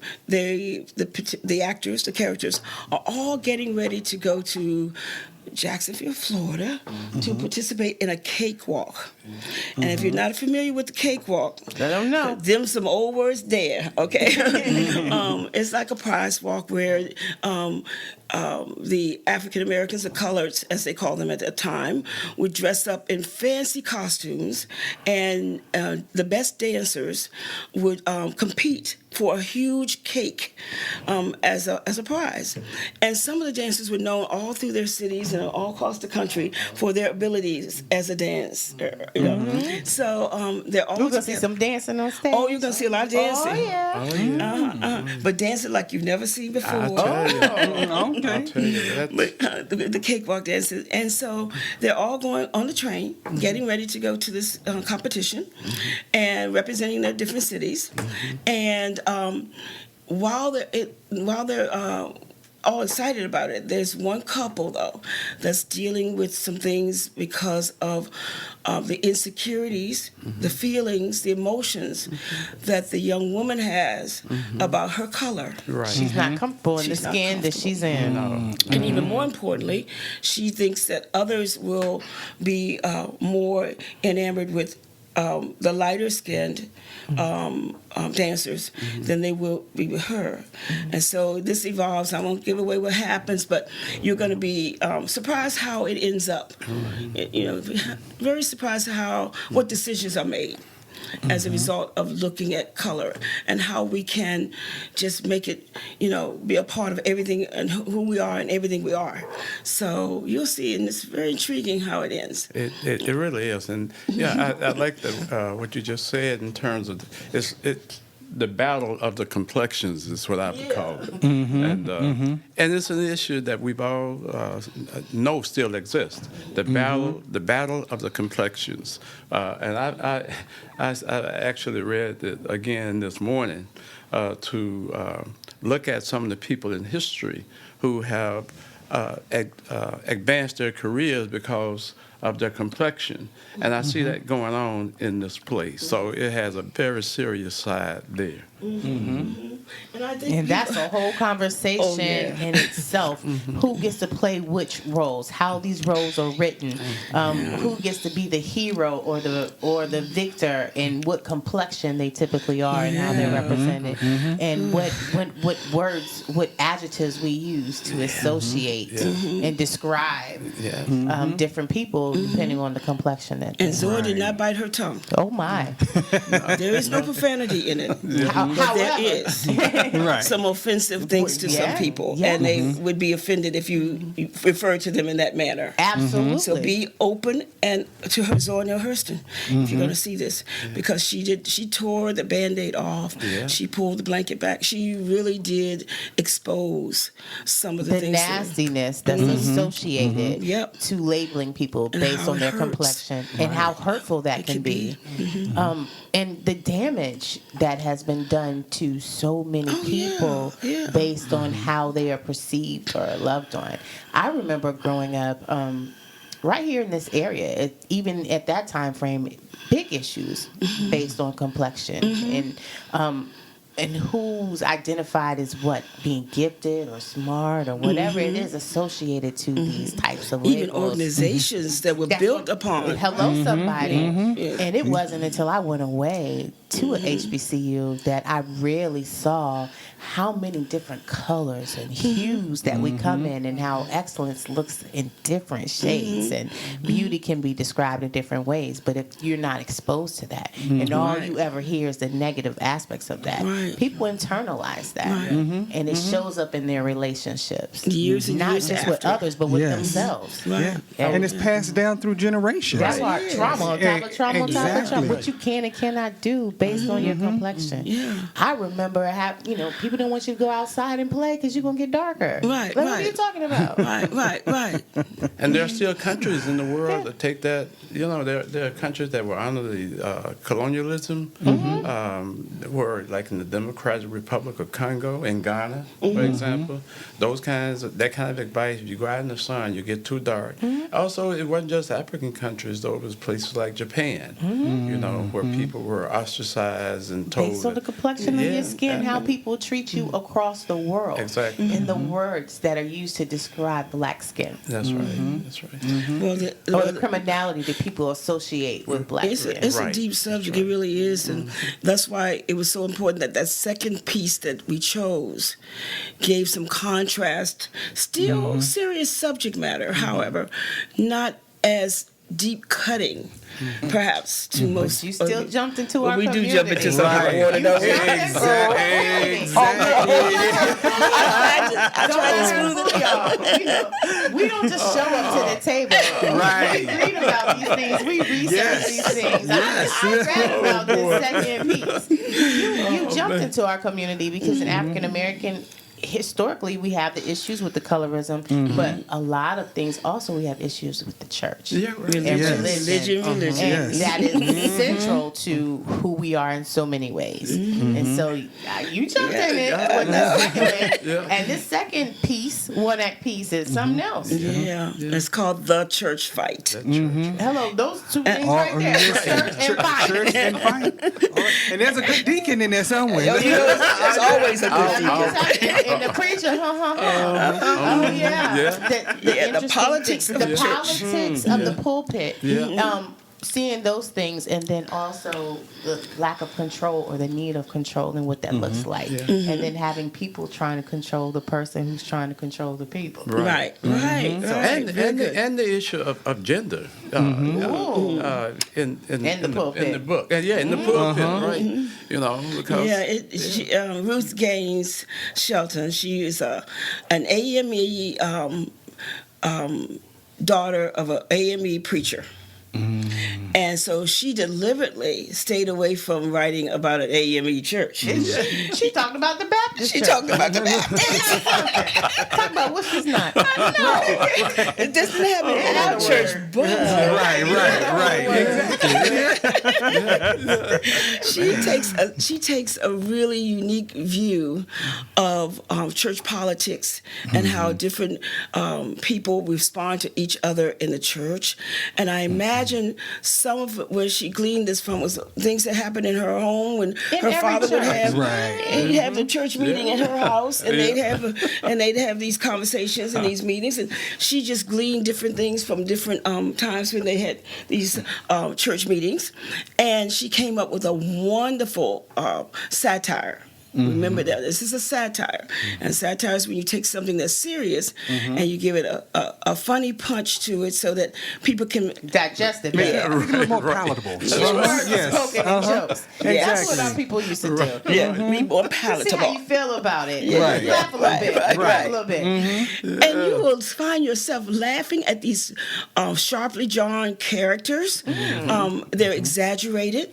S6: actors, the characters, are all getting ready to go to Jacksonville, Florida, to participate in a cakewalk. And if you're not familiar with the cakewalk,
S4: I don't know.
S6: them some old words there, okay? It's like a prize walk where the African Americans, the coloreds, as they call them at that time, would dress up in fancy costumes, and the best dancers would compete for a huge cake as a prize. And some of the dancers were known all through their cities and all across the country for their abilities as a dancer. You know? So they're all
S4: We're going to see some dancing on stage.
S6: Oh, you're going to see a lot of dancing.
S4: Oh, yeah.
S6: But dancing like you've never seen before.
S7: I tell you, I'll tell you that.
S6: But the cakewalk dances. And so they're all going on the train, getting ready to go to this competition and representing their different cities. And while they're all excited about it, there's one couple, though, that's dealing with some things because of the insecurities, the feelings, the emotions that the young woman has about her color.
S7: Right.
S4: She's not comfortable in the
S6: She's not
S4: skin that she's in.
S6: And even more importantly, she thinks that others will be more enamored with the lighter skinned dancers than they will be with her. And so this evolves. I won't give away what happens, but you're going to be surprised how it ends up. You know, very surprised what decisions are made as a result of looking at color and how we can just make it, you know, be a part of everything and who we are and everything we are. So you'll see, and it's very intriguing how it ends.
S7: It really is, and yeah, I like what you just said in terms of it's the battle of the complexions is what I would call it, and it's an issue that we've all know still exists. The battle of the complexions, and I actually read it again this morning to look at some of the people in history who have advanced their careers because of their complexion. And I see that going on in this play. So it has a very serious side there.
S4: And that's a whole conversation in itself. Who gets to play which roles? How these roles are written? Who gets to be the hero or the victor? And what complexion they typically are and how they're represented? And what words, what adjectives we use to associate and describe different people depending on the complexion that.
S6: And Zora did not bite her tongue.
S4: Oh my!
S6: There is no profanity in it. But there is some offensive things to some people, and they would be offended if you refer to them in that manner.
S4: Absolutely.
S6: So be open and to her, Zora Neale Hurston, if you're going to see this, because she tore the Band-Aid off. Yeah. She pulled the blanket back. She really did expose some of the things.
S4: The nastiness that's associated to labeling people
S6: And
S4: based
S6: how
S4: on
S6: it
S4: their
S6: hurts.
S4: complexion and how hurtful that can be. And the damage that has been done to so many people based on how they are perceived or loved on. I remember growing up right here in this area, even at that time frame, big issues based on complexion and who's identified as what, being gifted or smart or whatever it is associated to these types of
S6: Even
S4: labels.
S6: organizations that were built upon.
S4: Hello, somebody.
S6: Yeah.
S4: And it wasn't until I went away to a HBCU that I really saw how many different colors and hues that we come in, and how excellence looks in different shades, and beauty can be described in different ways. But if you're not exposed to that, and all you ever hear is the negative aspects of that, people internalize that, and it shows up in their relationships,
S6: Years and
S4: not
S6: years
S4: just with
S6: after.
S4: others, but with
S5: Yes.
S4: themselves.
S6: Right.
S5: And it's passed down through generations.
S4: That's our trauma on top of trauma on top of trauma.
S5: Exactly.
S4: What you can and cannot do based on your complexion.
S6: Yeah.
S4: I remember people don't want you to go outside and play because you're gonna get darker.
S6: Right,
S4: Like, what are
S6: right.
S4: you talking about?
S6: Right.
S7: And there are still countries in the world that take that. There are countries that were under the colonialism, were like in the Democratic Republic of Congo and Ghana, for example. That kind of advice. If you go out in the sun, you get too dark. Also, it wasn't just African countries, though. It was places like Japan, where people were ostracized and told.
S4: Based on the complexion of your skin, how people treat you across the world.
S7: Exactly.
S4: And the words that are used to describe black skin.
S7: That's right. That's right.
S6: Well,
S4: Or the criminality that people associate with black skin.
S6: it's a
S7: Right.
S6: deep subject. It really is, and that's why it was so important that second piece that we chose gave some contrast. Still serious subject matter, however, not as deep cutting, perhaps to most.
S4: You still jumped into our
S6: we
S4: community.
S6: do jump into some
S5: Right.
S6: water, don't we? I tried to smooth it out.
S4: We don't just show up to the table.
S5: Right.
S4: We read about these things. We research these things. I read about this second piece. You jumped into our community because an African American, historically, we have the issues with the colorism, but a lot of things also we have issues with the church.
S7: Yeah, right.
S4: And
S6: Religion.
S4: And that is central to who we are in so many ways. And so you jumped in it with the second one. And this second piece, one act piece, is something else.
S6: Yeah, it's called The Church Fight.
S4: Hello, those two things right there. Church and fight.
S5: Church and fight. And there's a good deacon in there somewhere.
S6: There's always a good deacon.
S4: And the preacher, oh yeah,
S6: The politics of the church.
S4: Politics of the pulpit. Seeing those things, and then also the lack of control or the need of control and what that looks like, and then having people trying to control the person who's trying to control the people.
S6: Right.
S7: And the issue of gender in
S4: the pulpit.
S7: in the book, and in the pulpit, right? Because
S6: Ruth Gaines Shelton. She is an AME daughter of an AME preacher. And so she deliberately stayed away from writing about an AME church.
S4: She talked about the Baptist
S6: She
S4: church.
S6: talked about the Baptist.
S4: Talk about what she's not.
S6: It doesn't have an in our church, but
S5: Right. Exactly.
S6: she takes a really unique view of church politics and how different people respond to each other in the church. And I imagine some of it where she gleaned this from was things that happened in her home when her
S4: every
S6: father would
S4: church.
S6: have
S5: Right.
S6: he'd have the church meeting in her house, and they'd have these conversations and these meetings, and she just gleaned different things from different times when they had these church meetings, and she came up with a wonderful satire. Remember that this is a satire, and satire is when you take something that's serious and you give it a funny punch to it so that people can
S4: Digest it.
S5: Make it
S4: better.
S5: a little more palatable.
S4: Yes. Spoken in jokes. That's what our
S5: Exactly.
S4: people used to do.
S6: be more
S4: See how
S6: palatable.
S4: you feel about it.
S5: Right.
S4: Laugh a little bit.
S6: Right.
S4: Laugh a little bit.
S6: And you will find yourself laughing at these sharply drawn characters. They're exaggerated.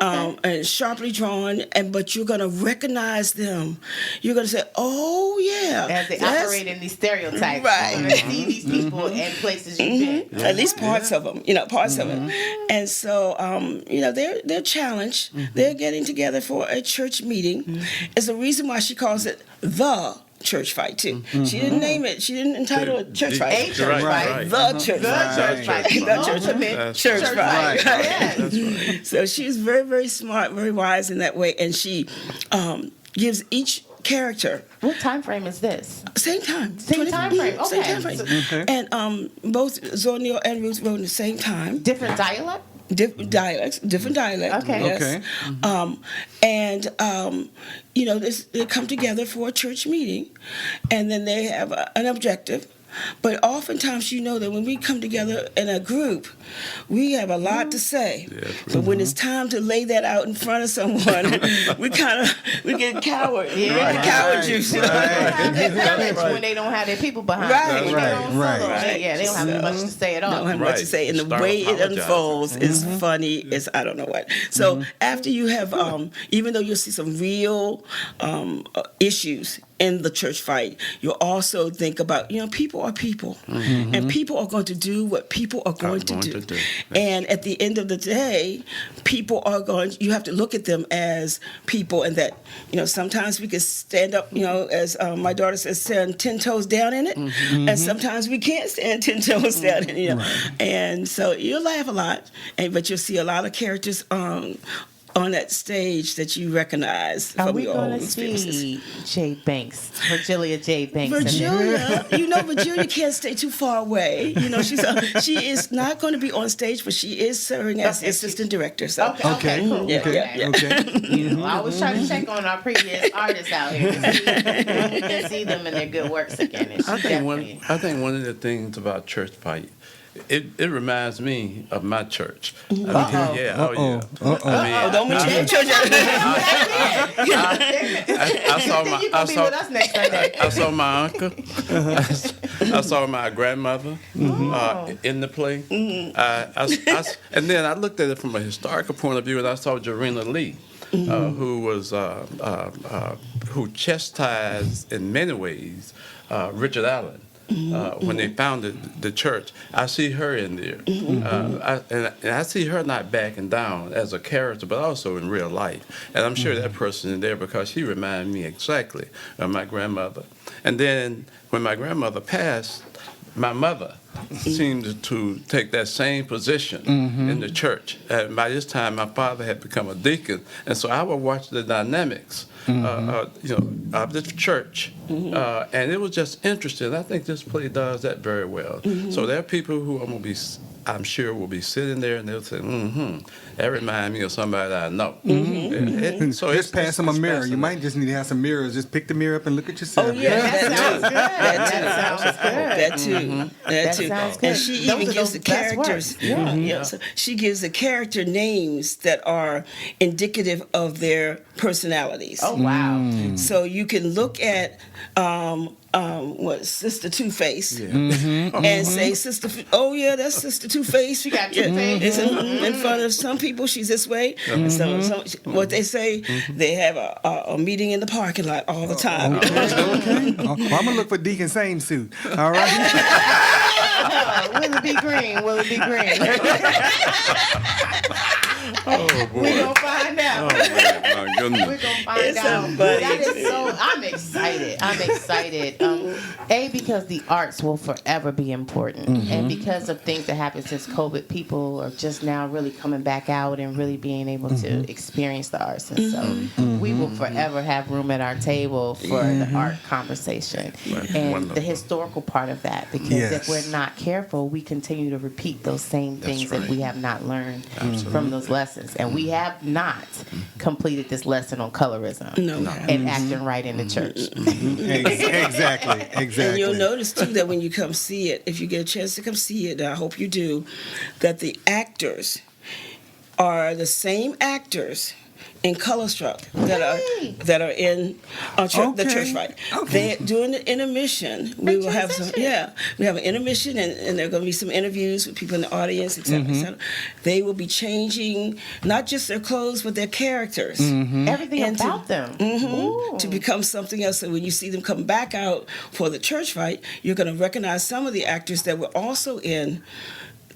S6: And sharply drawn, but you're going to recognize them. You're going to say, "Oh yeah,"
S4: As they operate in these stereotypes.
S6: Right.
S4: You're going to see these people in places you've been.
S6: At least parts of them, parts of them. And so, they're challenged. They're getting together for a church meeting. It's the reason why she calls it the church fight too. She didn't name it. She didn't entitle it church fight.
S4: A church
S7: Right,
S4: fight.
S7: right.
S6: The church fight.
S4: Church fight.
S6: The church
S4: Ultimate
S6: fight. Church
S4: church
S6: fight.
S4: fight. Yes.
S7: That's right.
S6: So she's very, very smart, very wise in that way, and she gives each character
S4: What time frame is this?
S6: same time.
S4: Same time frame.
S6: Same
S4: Okay.
S6: time frame.
S5: Okay.
S6: And both Zonio and Ruth wrote at the same time.
S4: Different dialect?
S6: Different dialects.
S4: Okay.
S6: Yes.
S5: Okay.
S6: They come together for a church meeting, and then they have an objective. But oftentimes, you know that when we come together in a group, we have a lot to say.
S7: Yes,
S6: But when it's time to lay that out in front of someone, we get coward. We get the coward juice. You know?
S4: When they don't have their people behind
S6: Right.
S4: them.
S5: Right, right.
S4: Yeah, they don't have much to say at all.
S6: Don't have much to
S7: Right.
S6: say, and the
S7: Start
S6: way it
S7: apologizing.
S6: unfolds is funny. It's I don't know what. So after you have, even though you'll see some real issues in the church fight, you'll also think about people are people, and people are going to do what people are going to do. And at the end of the day, people are going. You have to look at them as people, and that sometimes we can stand up. As my daughter says, stand 10 toes down in it, and sometimes we can't stand 10 toes down in it. And so you'll laugh a lot, but you'll see a lot of characters on that stage that you recognize
S4: Are
S6: from
S4: we
S6: your
S4: going
S6: own
S4: to
S6: experiences.
S4: see Jay Banks, Virgilia J. Banks?
S6: Virgilia, Virgilia can't stay too far away. She is not going to be on stage, but she is serving as the assistant director. So.
S4: Okay, cool.
S6: Yeah,
S5: Okay.
S6: yeah, yeah.
S5: Okay.
S4: Well, I was trying to check on our previous artists out here to see if we can see them in their good works again. And she
S7: I
S4: definitely-
S7: think one of the things about church fight, it reminds me of my church. I mean,
S4: Uh-oh.
S7: yeah, oh yeah.
S6: Oh, don't mention your church.
S7: I saw my
S4: You gonna be with us next Sunday.
S7: I saw my uncle. I saw my grandmother in the play. And then I looked at it from a historical point of view, and I saw Jarena Lee, who chastised in many ways Richard Allen. When they founded the church, I see her in there, and I see her not backing down as a character, but also in real life. And I'm sure that person is there because she reminded me exactly of my grandmother. And then when my grandmother passed, my mother seemed to take that same position in the church. And by this time, my father had become a deacon, and so I would watch the dynamics of the church, and it was just interesting. I think this play does that very well. So there are people who I'm sure will be sitting there and they'll say, that reminds me of somebody that I know. So
S5: Just pass them a mirror. You might just need to have some mirrors. Just pick the mirror up and look at yourself.
S6: Oh yeah,
S4: That sounds good.
S6: That too.
S4: That sounds good.
S6: And she
S4: Those
S6: even
S4: are
S6: gives
S4: the
S6: the
S4: best
S6: characters.
S4: works.
S6: Yeah. So she gives the character names that are indicative of their personalities.
S4: Oh wow.
S6: So you can look at Sister Two Face and say Sister. Oh yeah, that's Sister Two Face.
S4: She got two-face.
S6: It's in front of some people. She's this way. And some what they say, they have a meeting in the parking lot all the time.
S5: Okay. I'm gonna look for Deacon Same suit. All right.
S4: Will it be green? Will it be green?
S7: Oh boy!
S4: We're gonna find out.
S7: Oh my goodness!
S4: We're gonna find
S6: It's so
S4: out.
S6: funny.
S4: That is so. I'm excited. I'm excited. Because the arts will forever be important, and because of things that happened since COVID, people are just now really coming back out and really being able to experience the arts, and so we will forever have room at our table for the art conversation and
S7: Wonderful.
S4: the historical part of that. Because if
S5: Yes.
S4: we're not careful, we continue to repeat those same things that we have not learned from those lessons, and we have not completed this lesson on colorism
S6: No.
S4: and acting right in the church.
S5: Exactly.
S6: And you'll notice too that when you come see it, if you get a chance to come see it, and I hope you do, that the actors are the same actors in Color Struck that are in the church fight.
S5: Okay.
S6: During the intermission, we will have some. Yeah, we have an intermission, and there are going to be some interviews with people in the audience, et cetera, et cetera. They will be changing not just their clothes, but their characters.
S4: Everything
S6: And
S4: about them.
S6: To become something else. So when you see them come back out for the church fight, you're going to recognize some of the actors that were also in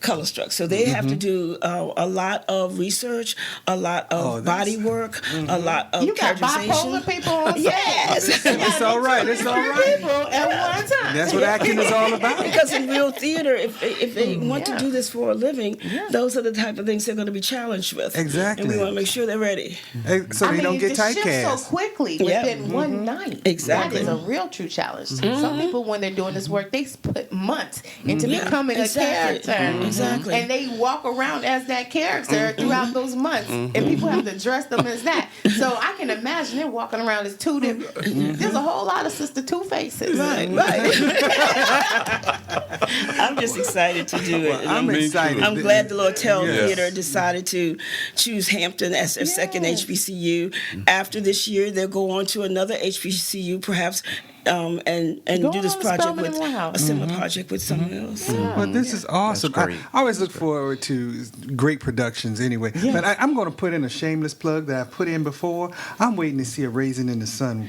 S6: color struck. So they have to do a lot of research, a lot of body work, a lot of
S4: You got
S6: characterization.
S4: bipolar people on stage.
S6: Yes.
S5: It's all right. It's all right.
S4: People at one time.
S5: That's what acting is all about.
S6: Because in real theater, if they want to do this for a living, those are the type of things they're going to be challenged with.
S5: Exactly.
S6: And we want to make sure they're ready.
S5: So they don't get
S4: the shift
S5: typecast.
S4: so quickly within one night.
S6: Exactly.
S4: That is a real true challenge. Some people, when they're doing this work, they put months into becoming a character.
S6: Exactly.
S4: And they walk around as that character throughout those months. And people have to dress them as that. So I can imagine they're walking around as two different. There's a whole lot of Sister Two Faces.
S6: Right. I'm just excited to do it.
S5: I'm excited.
S6: I'm glad the Lortel
S7: Yes.
S6: Theater decided to choose Hampton as their second HBCU. After this year, they'll go on to another HBCU, perhaps, and
S4: Go
S6: do this
S4: on,
S6: project
S4: Spelman
S6: with
S4: and Morehouse.
S6: a similar project with someone else.
S5: Well, this is awesome.
S7: That's great.
S5: I always look forward to great productions anyway. But I'm going to put in a shameless plug that I've put in before. I'm waiting to see a Raisin in the Sun.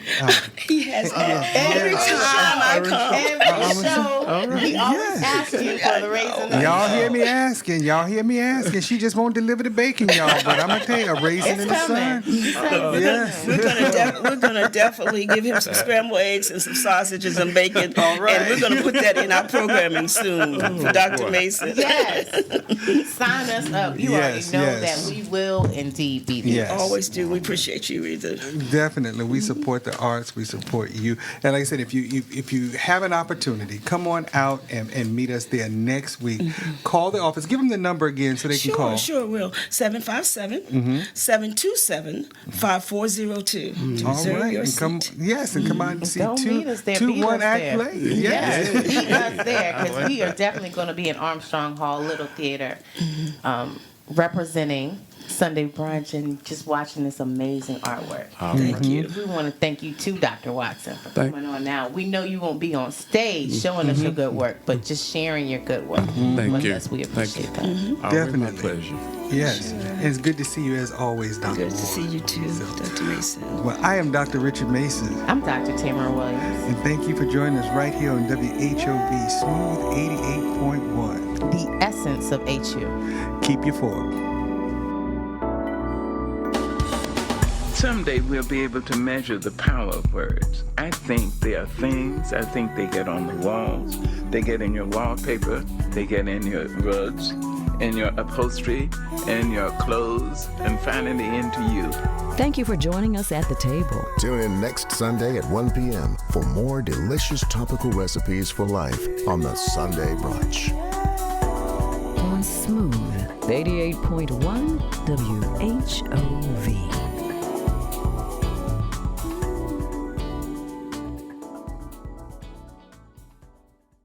S6: He has
S4: Every time I come, every show, he always asks you for the raisin.
S5: Y'all hear me asking. Y'all hear me asking. She just won't deliver the bacon, y'all. But I'm going to tell you, a Raisin in the Sun. Yes.
S6: We're gonna definitely give him some scrambled eggs and some sausages and bacon. All right. And we're gonna put that in our programming soon for Dr. Mason.
S4: Yes. Sign us up. You already know that we will indeed be there.
S5: Yes.
S6: Always do. We appreciate you, Rita.
S5: Definitely, we support the arts. We support you. And like I said, if you have an opportunity, come on out and meet us there next week. Call the office. Give them the number again so they can call.
S6: Sure, will. 757-727-5402.
S5: All
S6: Reserve
S5: right,
S6: your
S5: and come.
S6: seat.
S5: Yes, and come out and see
S4: Don't meet us there.
S5: two
S4: Beat us
S5: one-act
S4: there.
S5: plays.
S4: Yes,
S5: Yes.
S4: beat us there because we are definitely going to be in Armstrong Hall Little Theater representing Sunday Brunch and just watching this amazing artwork.
S6: Thank you.
S4: We want to thank you too, Dr. Watson, for
S7: Thank-
S4: coming on now. We know you won't be on stage showing us your good work, but just sharing your good work
S7: Thank
S4: with
S7: you.
S4: us. We
S7: Thank you.
S4: appreciate that.
S7: Always my
S5: Definitely.
S7: pleasure.
S5: Yes, and it's good to see you as always, Dr.
S6: Good to
S5: Ward.
S6: see you too, Dr. Mason.
S5: Well, I am Dr. Richard Mason,
S4: I'm Dr. Tamara Williams.
S5: and thank you for joining us right here on WHOB Smooth 88.1.
S4: The essence of HU.
S5: Keep you forward.
S1: Someday we'll be able to measure the power of words. I think they are things. I think they get on the walls. They get in your wallpaper. They get in your rugs, in your upholstery, in your clothes, and finally into you.
S2: Thank you for joining us at the table.
S3: Tune in next Sunday at 1 p.m. for more delicious topical recipes for life on the Sunday Brunch.
S2: On Smooth 88.1 WHOV.